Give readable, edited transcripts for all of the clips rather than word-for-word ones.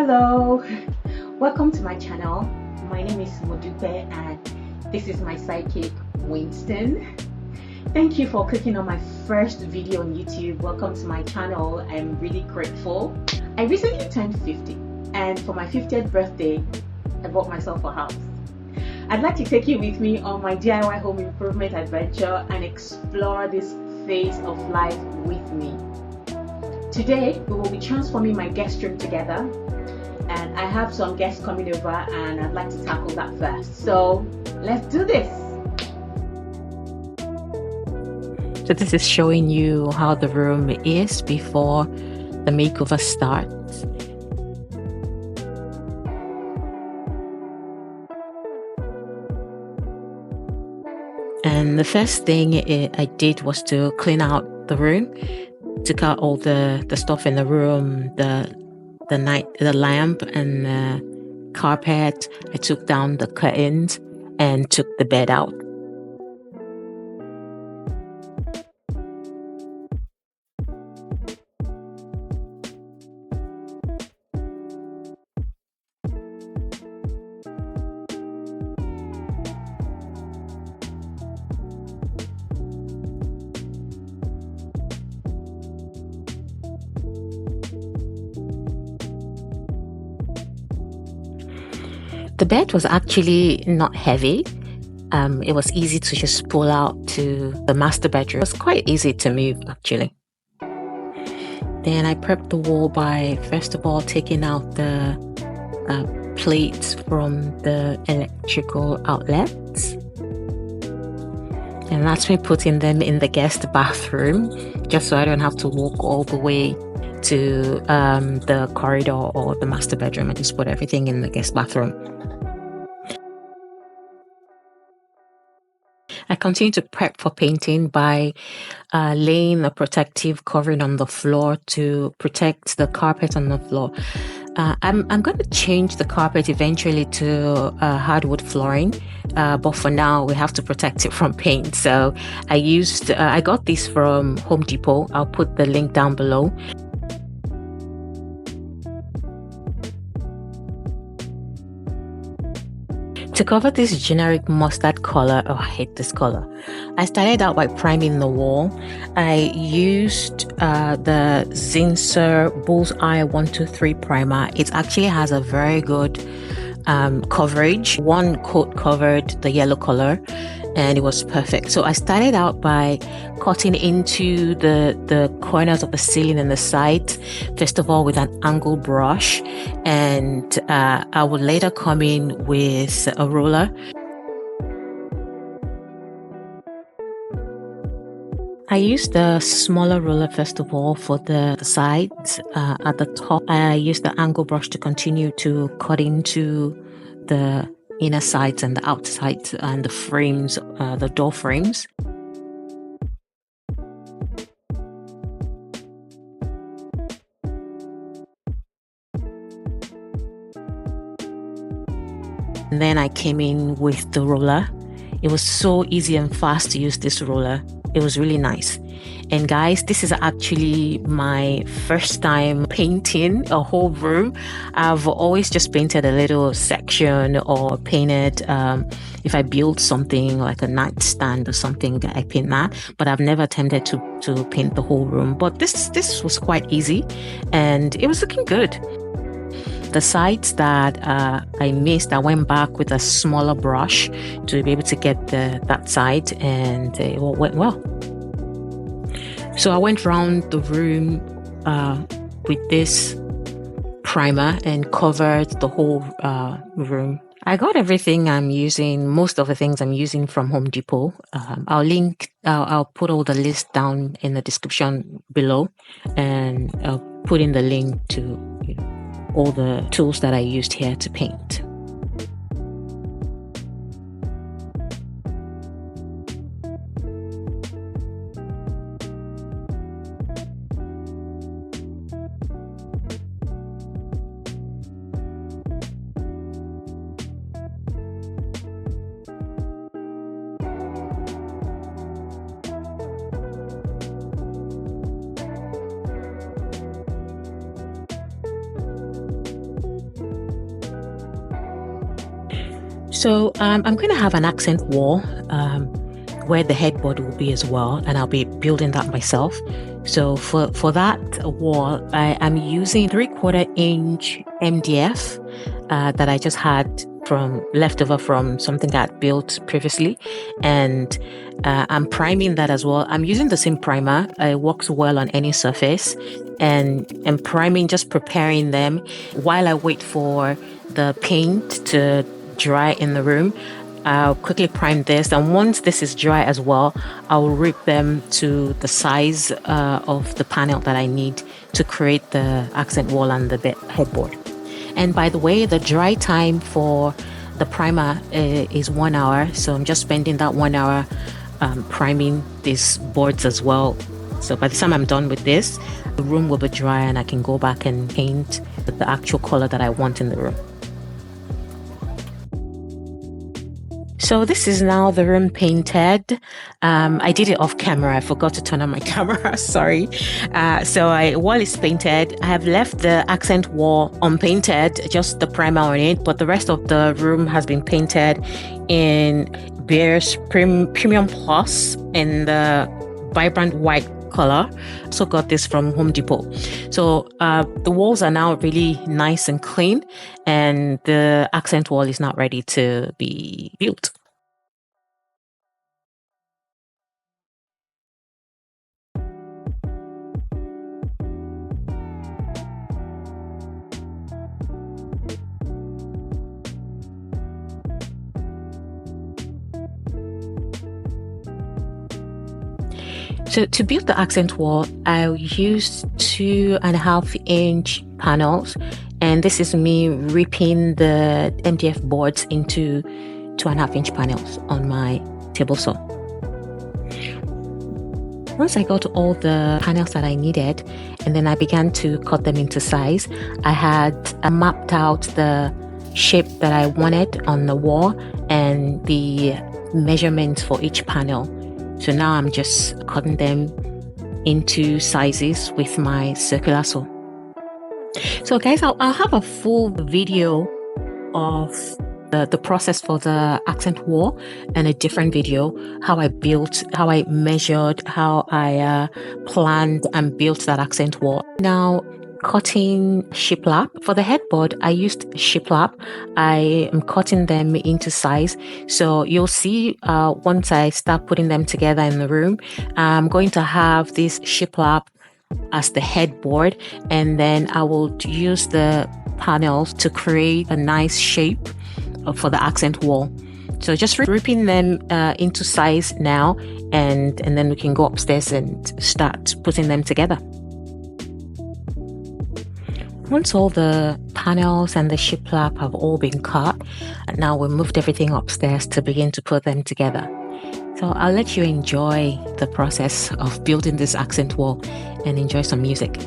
Hello, welcome to my channel. My name is Modupe and this is my sidekick Winston. Thank you for clicking on my first video on YouTube. Welcome to my channel. I'm really grateful. I recently turned 50 and for my 50th birthday I bought myself a house. I'd like to take you with me on my DIY home improvement adventure and explore this phase of life with me. Today we will be transforming my guest room together, and I have some guests coming over and I'd like to tackle that first. So let's do this. So this is showing you how the room is before the makeover starts. And the first thing I did was to clean out the room. Took out all the stuff in the room, the lamp and the carpet. I took down the curtains and took the bed out. The bed was actually not heavy. It was easy to just pull out to the master bedroom. It was quite easy to move actually. Then I prepped the wall by first of all taking out the plates from the electrical outlets. And that's me putting them in the guest bathroom, just so I don't have to walk all the way to the corridor or the master bedroom. I just put everything in the guest bathroom. I continue to prep for painting by laying a protective covering on the floor to protect the carpet on the floor. I'm going to change the carpet eventually to hardwood flooring, but for now we have to protect it from paint. So I got this from Home Depot. I'll put the link down below. To cover this generic mustard color, oh, I hate this color. I started out by priming the wall. I used the Zinsser Bullseye 123 primer. It actually has a very good coverage. One coat covered the yellow color and it was perfect. So I started out by cutting into the corners of the ceiling and the sides, first of all with an angle brush, and I would later come in with a ruler. I used the smaller ruler first of all for the sides. At the top, I used the angle brush to continue to cut into the inner sides and the outsides and the frames, the door frames. And then I came in with the ruler. It was so easy and fast to use this ruler. It was really nice. And guys, this is actually my first time painting a whole room. I've always just painted a little section or painted, if I build something like a nightstand or something, I paint that. But I've never attempted to paint the whole room. But this was quite easy and it was looking good. The sides that I missed, I went back with a smaller brush to be able to get that side, and it went well. So I went around the room with this primer and covered the whole room. I got everything I'm using, most of the things I'm using from Home Depot. I'll put all the list down in the description below, and I'll put in the link to all the tools that I used here to paint. So I'm going to have an accent wall where the headboard will be as well, and I'll be building that myself. So for that wall, I am using 3/4 inch MDF that I just had from leftover from something that I built previously, and I'm priming that as well. I'm using the same primer. It works well on any surface, and priming, just preparing them while I wait for the paint to dry in the room. I'll quickly prime this, and once this is dry as well, I'll rip them to the size of the panel that I need to create the accent wall and the headboard. And by the way, the dry time for the primer is 1 hour, so I'm just spending that 1 hour priming these boards as well. So by the time I'm done with this, the room will be dry and I can go back and paint the actual color that I want in the room. So this is now the room painted. I did it off camera. I forgot to turn on my camera. Sorry. Wall is painted. I have left the accent wall unpainted, just the primer on it, but the rest of the room has been painted in Bear's Premium Plus in the vibrant white color. Also got this from Home Depot. So the walls are now really nice and clean, and the accent wall is not ready to be built. So to build the accent wall, I used 2.5-inch panels, and this is me ripping the MDF boards into 2.5-inch panels on my table saw. Once I got all the panels that I needed, and then I began to cut them into size, I had mapped out the shape that I wanted on the wall and the measurements for each panel. So now I'm just cutting them into sizes with my circular saw. So guys, I'll have a full video of the process for the accent wall and a different video, how I built, how I measured, how I planned and built that accent wall. Now, cutting shiplap. For the headboard, I used shiplap. I am cutting them into size. So you'll see once I start putting them together in the room, I'm going to have this shiplap as the headboard, and then I will use the panels to create a nice shape for the accent wall. So just ripping them into size now, and then we can go upstairs and start putting them together. Once all the panels and the shiplap have all been cut, now we moved everything upstairs to begin to put them together. So I'll let you enjoy the process of building this accent wall and enjoy some music.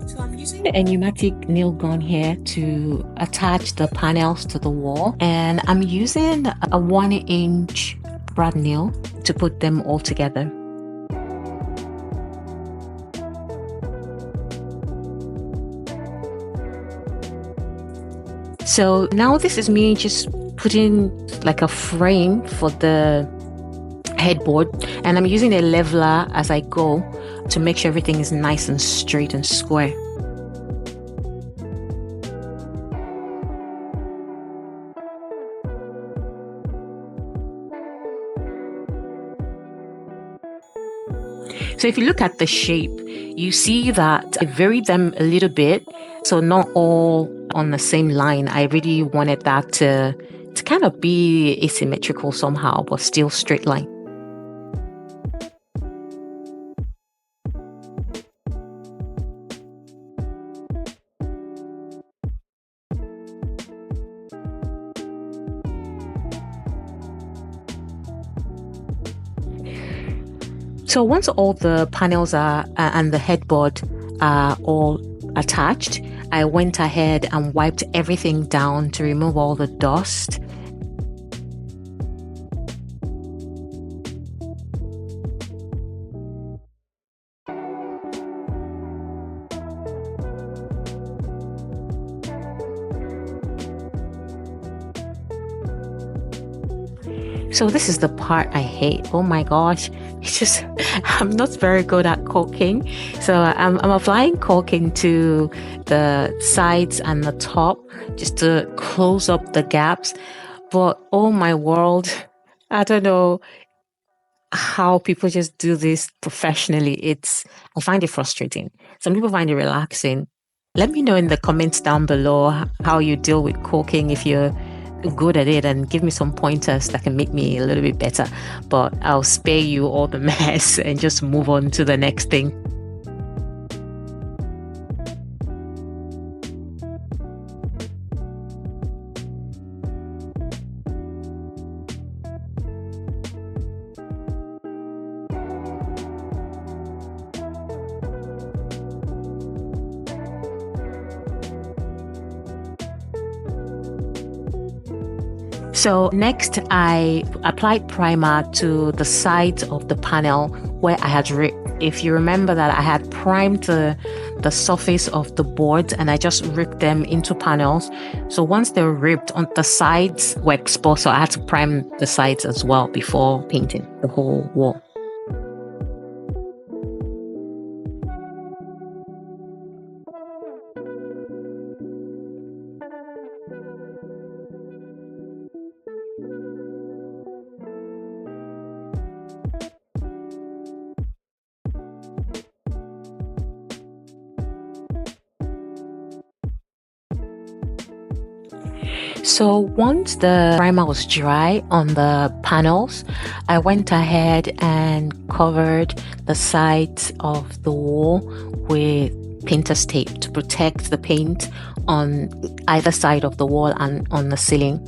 So I'm using a pneumatic nail gun here to attach the panels to the wall, and I'm using a 1-inch brad nail to put them all together. So now this is me just putting like a frame for the headboard, and I'm using a leveler as I go to make sure everything is nice and straight and square. So if you look at the shape, you see that I varied them a little bit, so not all on the same line. I really wanted that to kind of be asymmetrical somehow, but still straight line. So once all the panels are and the headboard are all attached, I went ahead and wiped everything down to remove all the dust. So this is the part I hate. Oh my gosh. It's just, I'm not very good at caulking. So I'm applying caulking to the sides and the top just to close up the gaps. But oh my world, I don't know how people just do this professionally. I find it frustrating. Some people find it relaxing. Let me know in the comments down below how you deal with caulking, if you're good at it, and give me some pointers that can make me a little bit better. But I'll spare you all the mess and just move on to the next thing. So next, I applied primer to the sides of the panel where I had ripped. If you remember that I had primed the surface of the boards and I just ripped them into panels. So once they're ripped, on the sides were exposed, so I had to prime the sides as well before painting the whole wall. So once the primer was dry on the panels, I went ahead and covered the sides of the wall with painter's tape to protect the paint on either side of the wall and on the ceiling.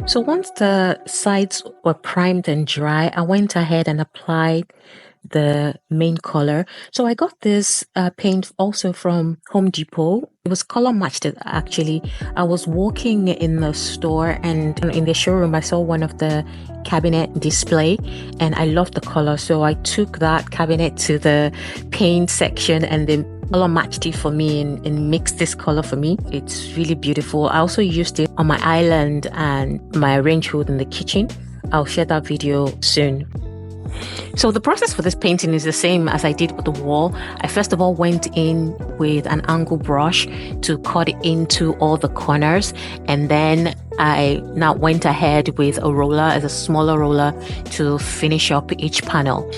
So once the sides were primed and dry, I went ahead and applied the main color. So I got this paint also from Home Depot. It was color matched actually. I was walking in the store and in the showroom I saw one of the cabinet display and I loved the color, so I took that cabinet to the paint section and then color matched it for me and mixed this color for me. It's really beautiful. I also used it on my island and my range hood in the kitchen. I'll share that video soon. So the process for this painting is the same as I did with the wall. I first of all went in with an angle brush to cut into all the corners, and then I now went ahead with a roller, as a smaller roller, to finish up each panel.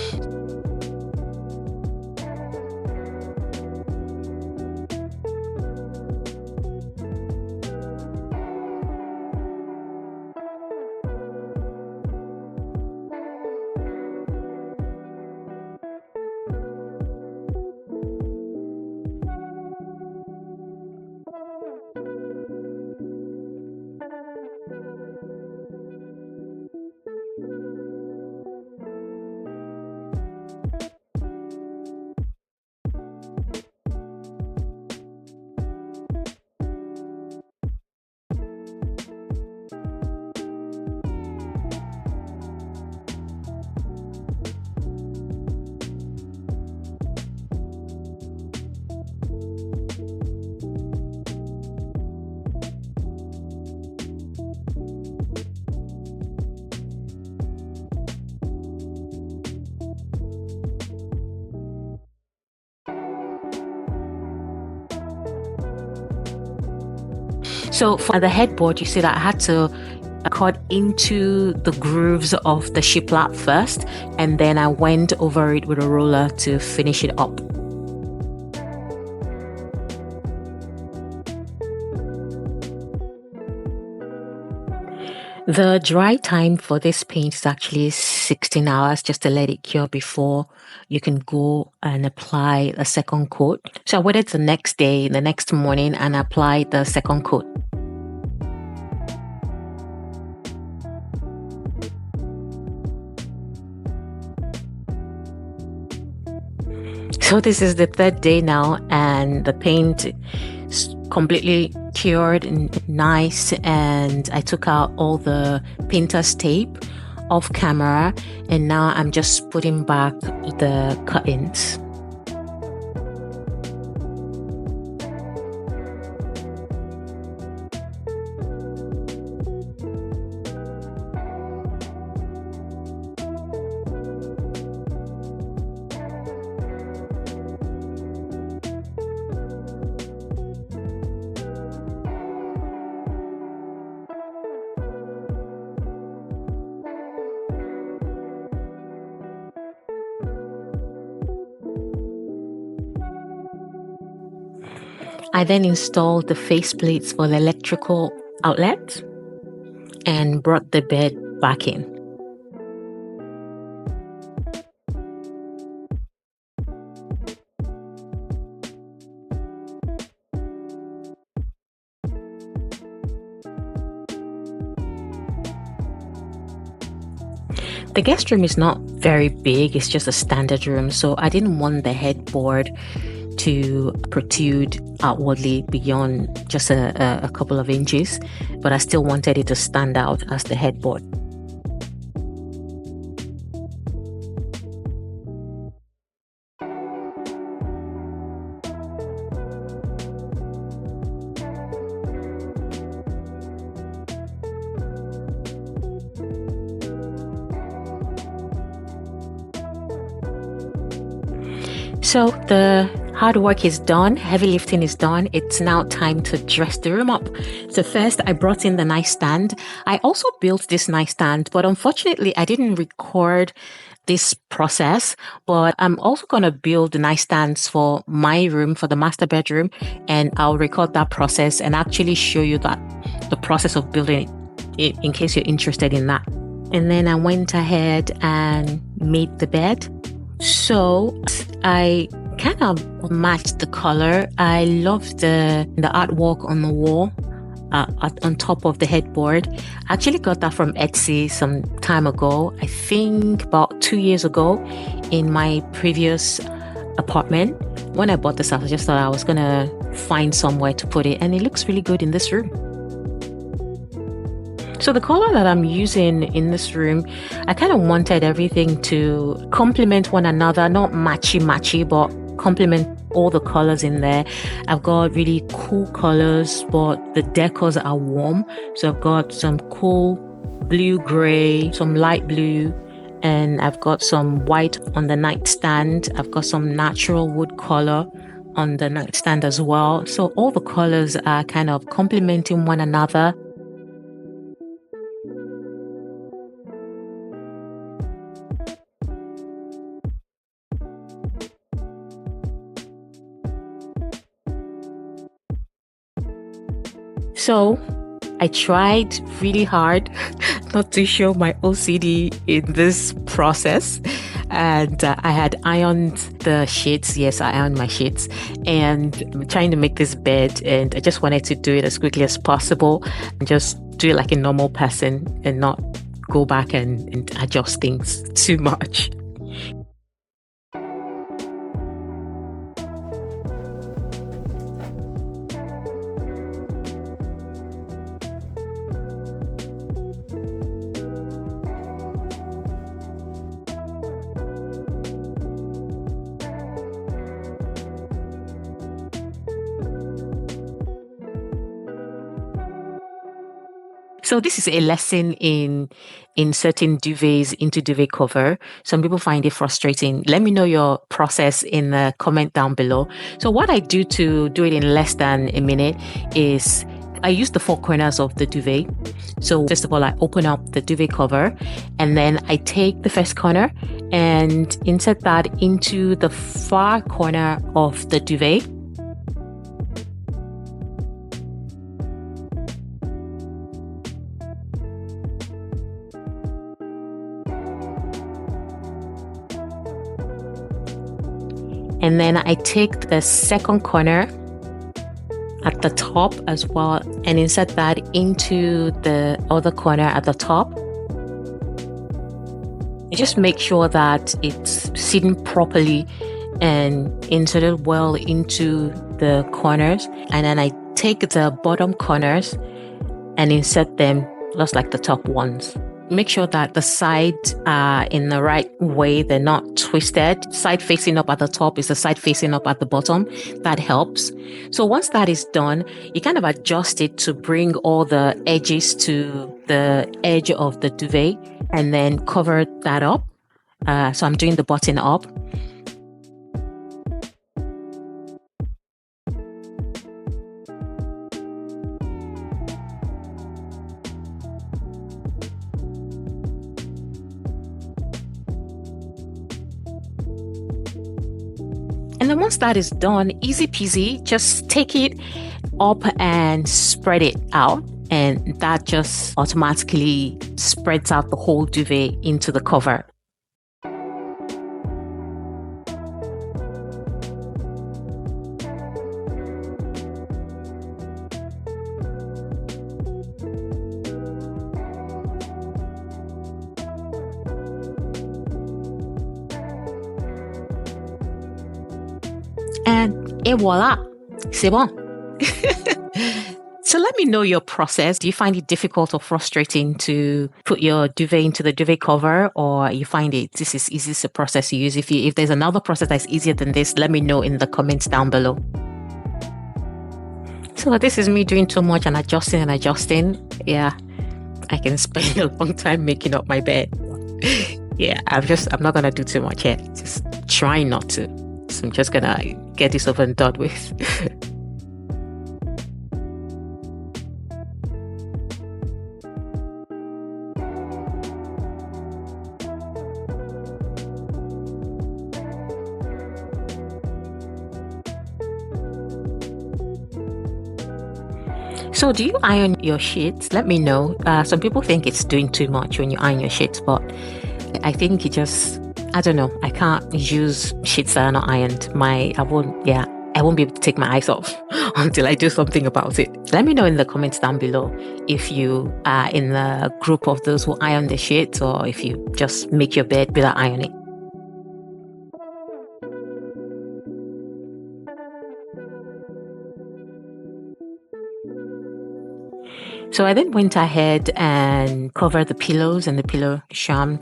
So for the headboard, you see that I had to cut into the grooves of the shiplap first, and then I went over it with a roller to finish it up. The dry time for this paint is actually 16 hours just to let it cure before you can go and apply a second coat. So I waited the next day, the next morning, and applied the second coat. So this is the third day now, and the paint is completely cured and nice, and I took out all the painter's tape off camera, and now I'm just putting back the cut-ins. I then installed the faceplates for the electrical outlet and brought the bed back in. The guest room is not very big, it's just a standard room, so I didn't want the headboard to protrude outwardly beyond just a couple of inches, but I still wanted it to stand out as the headboard. So the hard work is done, heavy lifting is done. It's now time to dress the room up. So first I brought in the nightstand. I also built this nightstand, but unfortunately I didn't record this process, but I'm also going to build the nightstands for my room, for the master bedroom, and I'll record that process and actually show you that the process of building it in case you're interested in that. And then I went ahead and made the bed. So I kind of matched the color. I love the artwork on the wall on top of the headboard. I actually got that from Etsy some time ago. I think about 2 years ago in my previous apartment. When I bought this house, I just thought I was gonna find somewhere to put it, and it looks really good in this room. So the color that I'm using in this room, I kind of wanted everything to complement one another, not matchy, but complement all the colors in there. I've got really cool colors, but the decors are warm. So I've got some cool blue, gray, some light blue, and I've got some white on the nightstand. I've got some natural wood color on the nightstand as well. So all the colors are kind of complementing one another. So I tried really hard not to show my OCD in this process, and I had ironed the sheets. Yes, I ironed my sheets, and I'm trying to make this bed, and I just wanted to do it as quickly as possible and just do it like a normal person and not go back and adjust things too much. So this is a lesson in inserting duvets into duvet cover. Some people find it frustrating. Let me know your process in the comment down below. So what I do to do it in less than a minute is I use the four corners of the duvet. So first of all, I open up the duvet cover, and then I take the first corner and insert that into the far corner of the duvet. And then I take the second corner at the top as well and insert that into the other corner at the top. You just make sure that it's sitting properly and inserted well into the corners. And then I take the bottom corners and insert them just like the top ones. Make sure that the sides are in the right way. They're not twisted. Side facing up at the top is the side facing up at the bottom. That helps. So once that is done, you kind of adjust it to bring all the edges to the edge of the duvet and then cover that up. So I'm doing the button up. And then once that is done, easy peasy, just take it up and spread it out. And that just automatically spreads out the whole duvet into the cover. And et voila, c'est bon. So let me know your process. Do you find it difficult or frustrating to put your duvet into the duvet cover, or you find this is easiest a process you use? If there's another process that's easier than this, let me know in the comments down below. So this is me doing too much and adjusting. Yeah, I can spend a long time making up my bed. Yeah, I'm not gonna do too much here. Just trying not to. So I'm just gonna get this over and done with. So do you iron your sheets? Let me know. Some people think it's doing too much when you iron your sheets, but I think I don't know. I can't use sheets that are not ironed. I won't be able to take my eyes off until I do something about it. Let me know in the comments down below if you are in the group of those who iron the sheets, or if you just make your bed without ironing. So I then went ahead and covered the pillows and the pillow sham.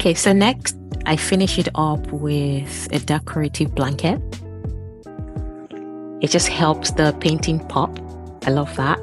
Okay, so next I finish it up with a decorative blanket. It just helps the painting pop. I love that.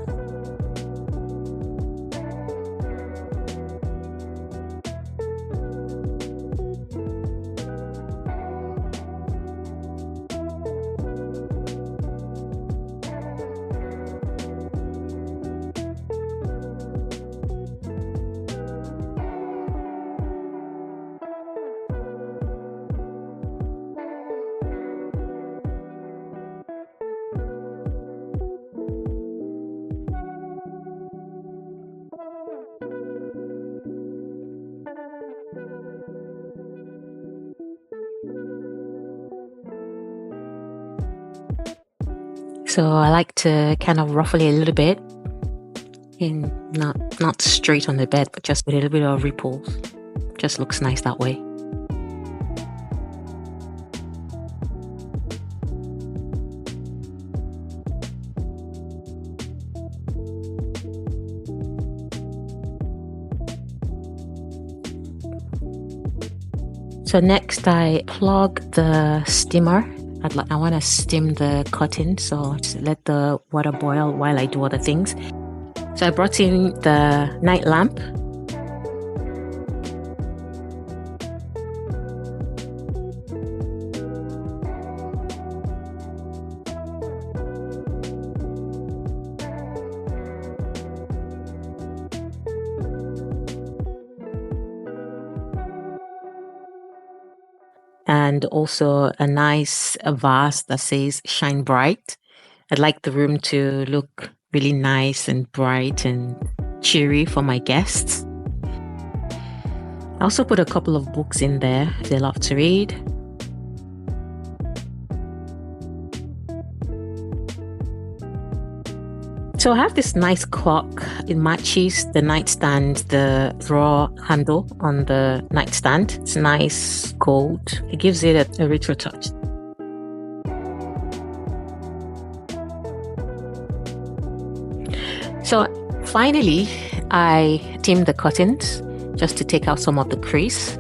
So I like to kind of ruffle it a little bit, and not straight on the bed, but just with a little bit of ripples. Just looks nice that way. So next I plug the steamer. I want to steam the cotton, so just let the water boil while I do other things. So I brought in the night lamp. And also a nice vase that says shine bright. I'd like the room to look really nice and bright and cheery for my guests. I also put a couple of books in there they love to read. So I have this nice clock. It matches the nightstand, the drawer handle on the nightstand. It's nice gold. It gives it a retro touch. So finally, I trimmed the curtains just to take out some of the crease.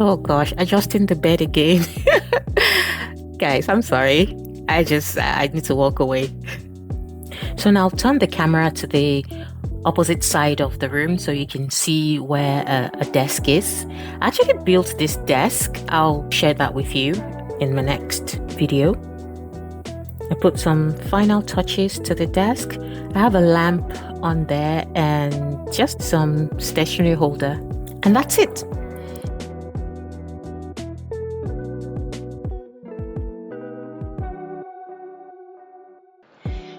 Oh gosh, adjusting the bed again. Guys, I'm sorry. I need to walk away. So now turn the camera to the opposite side of the room so you can see where a desk is. I actually built this desk. I'll share that with you in my next video. I put some final touches to the desk. I have a lamp on there and just some stationery holder. And that's it.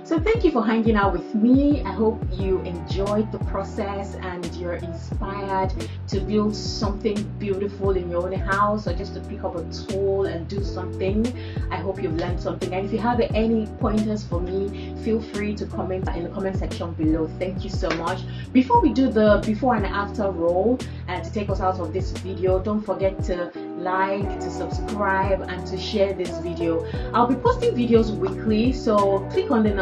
So thank you for hanging out with me. I hope you enjoyed the process and you're inspired to build something beautiful in your own house, or just to pick up a tool and do something. I hope you've learned something, and if you have any pointers for me, feel free to comment in the comment section below. Thank you so much. Before we do the before and after roll, and to take us out of this video, don't forget to like, to subscribe, and to share this video. I'll be posting videos weekly, so click on the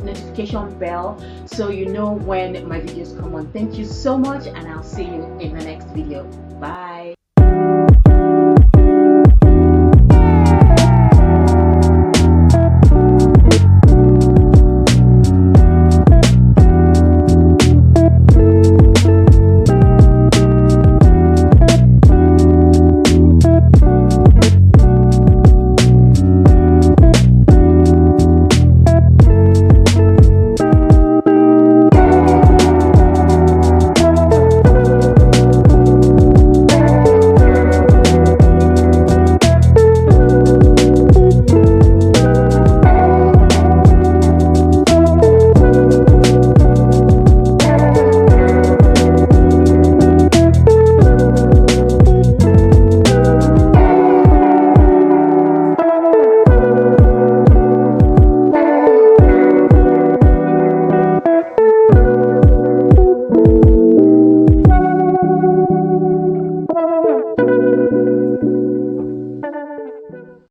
notification bell so you know when my videos come on. Thank you so much, and I'll see you in the next video. Bye.